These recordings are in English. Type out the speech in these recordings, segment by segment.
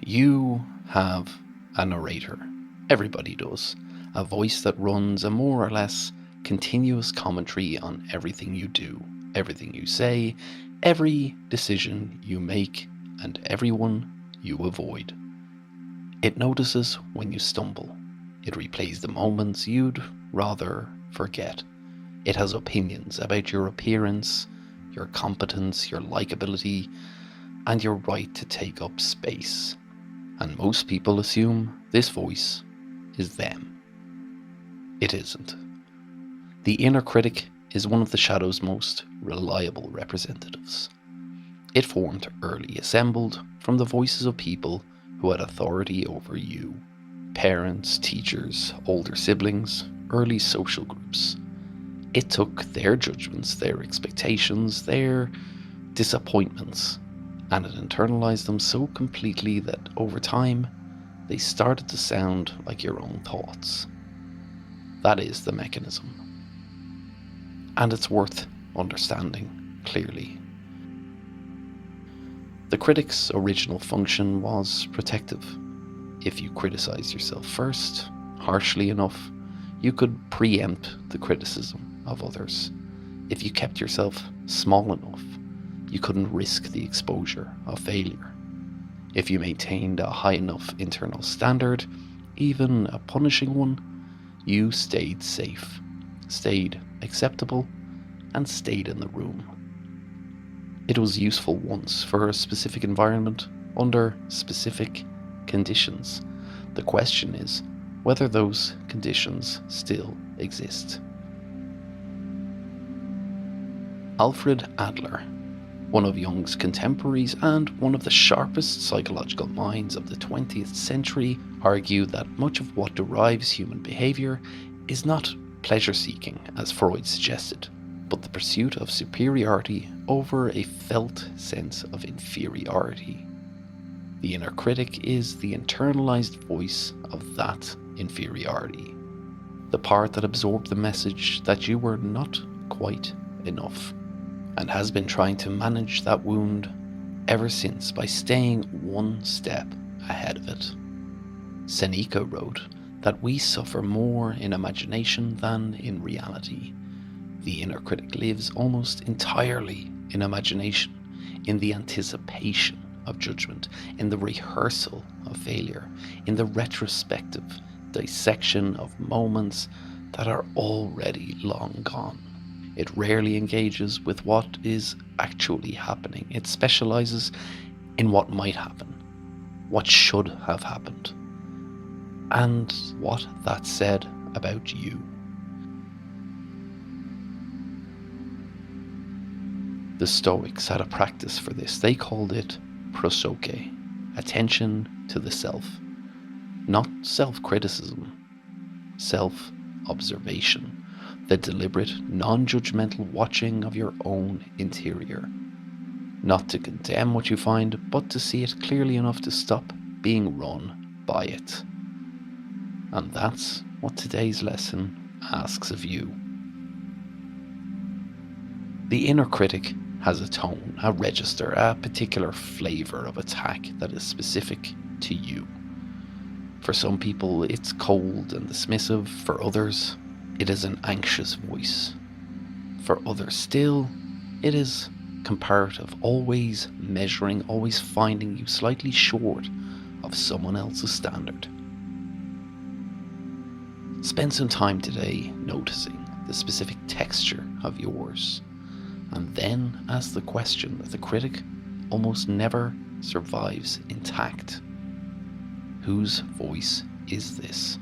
You have a narrator. Everybody does. A voice that runs a more or less continuous commentary on everything you do, everything you say, every decision you make, and everyone you avoid. It notices when you stumble. It replays the moments you'd rather forget. It has opinions about your appearance, your competence, your likability, and your right to take up space. And most people assume this voice is them. It isn't. The inner critic is one of the shadow's most reliable representatives. It formed early, assembled from the voices of people who had authority over you. Parents, teachers, older siblings, early social groups. It took their judgments, their expectations, their disappointments, and it internalized them so completely that over time, they started to sound like your own thoughts. That is the mechanism. And it's worth understanding clearly. The critic's original function was protective. If you criticized yourself first, harshly enough, you could preempt the criticism of others. If you kept yourself small enough, you couldn't risk the exposure of failure. If you maintained a high enough internal standard, even a punishing one, you stayed safe, stayed acceptable, and stayed in the room. It was useful once for a specific environment, under specific conditions. The question is whether those conditions still exist. Alfred Adler, one of Jung's contemporaries and one of the sharpest psychological minds of the 20th century, argued that much of what derives human behaviour is not pleasure-seeking, as Freud suggested, but the pursuit of superiority over a felt sense of inferiority. The inner critic is the internalized voice of that inferiority, the part that absorbed the message that you were not quite enough, and has been trying to manage that wound ever since by staying one step ahead of it. Seneca wrote that we suffer more in imagination than in reality. The inner critic lives almost entirely in imagination, in the anticipation of judgment, in the rehearsal of failure, in the retrospective dissection of moments that are already long gone. It rarely engages with what is actually happening. It specializes in what might happen, what should have happened, and what that said about you. The Stoics had a practice for this. They called it prosoche, attention to the self. Not self-criticism, self-observation. The deliberate, non-judgmental watching of your own interior. Not to condemn what you find, but to see it clearly enough to stop being run by it. And that's what today's lesson asks of you. The inner critic has a tone, a register, a particular flavour of attack that is specific to you. For some people, it's cold and dismissive. For others, it is an anxious voice. For others still, it is comparative, always measuring, always finding you slightly short of someone else's standard. Spend some time today noticing the specific texture of yours, and then ask the question that the critic almost never survives intact. Whose voice is this?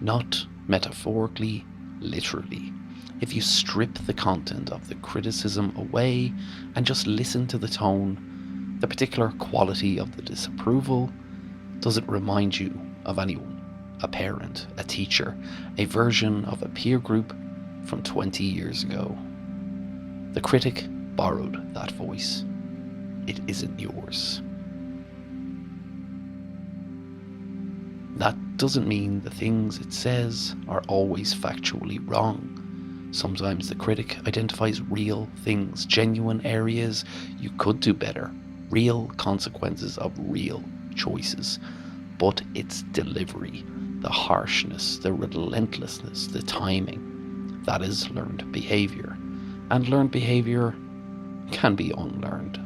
Not metaphorically, literally. If you strip the content of the criticism away and just listen to the tone, the particular quality of the disapproval, does it remind you of anyone? A parent, a teacher, a version of a peer group from 20 years ago? The critic borrowed that voice. It isn't yours. That doesn't mean the things it says are always factually wrong. Sometimes the critic identifies real things, genuine areas you could do better, real consequences of real choices, but its delivery, the harshness, the relentlessness, the timing, that is learned behaviour. And learned behaviour can be unlearned.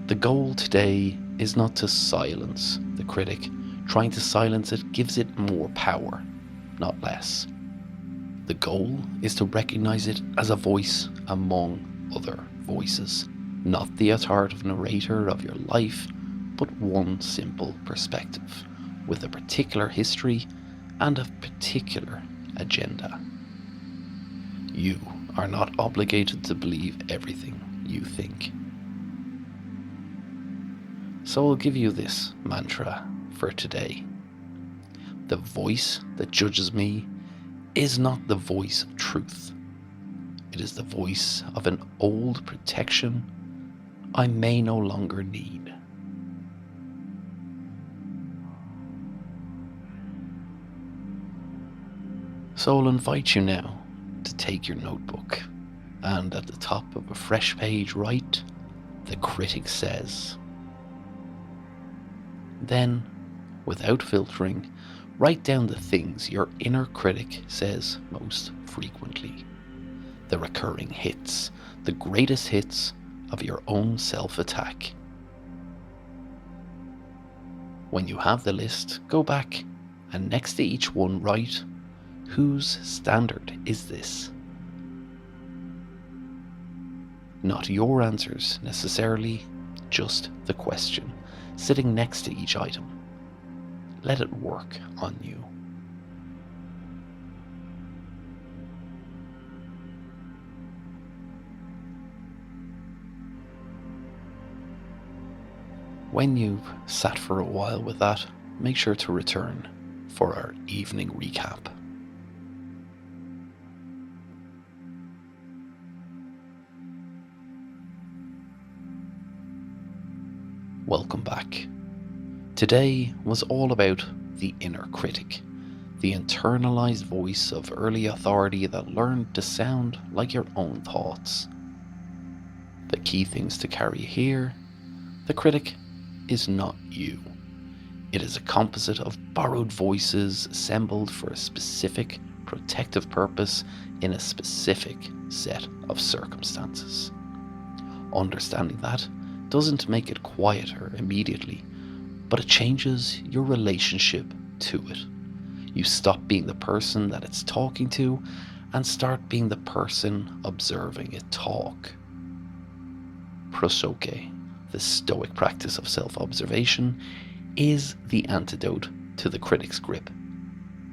The goal today is not to silence the critic. Trying to silence it gives it more power, not less. The goal is to recognise it as a voice among other voices, not the authoritative narrator of your life, but one simple perspective, with a particular history and a particular agenda. You are not obligated to believe everything you think. So I'll give you this mantra for today. The voice that judges me is not the voice of truth. It is the voice of an old protection I may no longer need. So I'll invite you now to take your notebook and at the top of a fresh page write, "The critic says." Then, without filtering, write down the things your inner critic says most frequently. The recurring hits, the greatest hits of your own self-attack. When you have the list, go back and next to each one write, whose standard is this? Not your answers necessarily, just the question, sitting next to each item. Let it work on you. When you've sat for a while with that, make sure to return for our evening recap. Welcome back. Today was all about the inner critic, the internalized voice of early authority that learned to sound like your own thoughts. The key things to carry here: the critic is not you. It is a composite of borrowed voices assembled for a specific protective purpose in a specific set of circumstances. Understanding that doesn't make it quieter immediately, but it changes your relationship to it. You stop being the person that it's talking to and start being the person observing it talk. Prosoke, the stoic practice of self-observation, is the antidote to the critic's grip.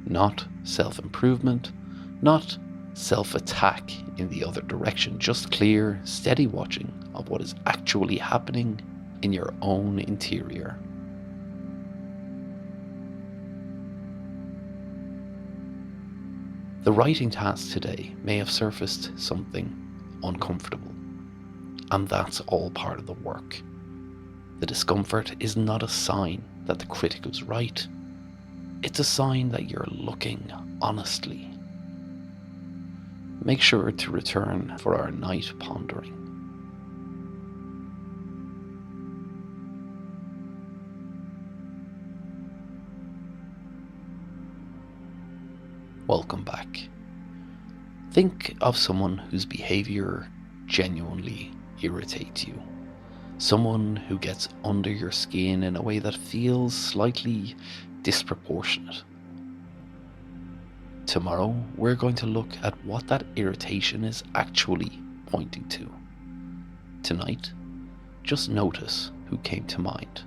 Not self-improvement, not self-attack in the other direction, just clear, steady watching of what is actually happening in your own interior. The writing task today may have surfaced something uncomfortable, and that's all part of the work. The discomfort is not a sign that the critic was right. It's a sign that you're looking honestly. Make sure to return for our night pondering. Welcome back. Think of someone whose behavior genuinely irritates you. Someone who gets under your skin in a way that feels slightly disproportionate. Tomorrow, we're going to look at what that irritation is actually pointing to. Tonight, just notice who came to mind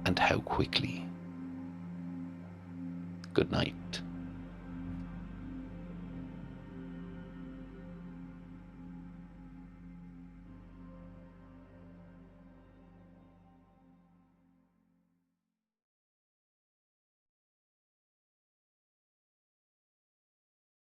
and how quickly. Good night.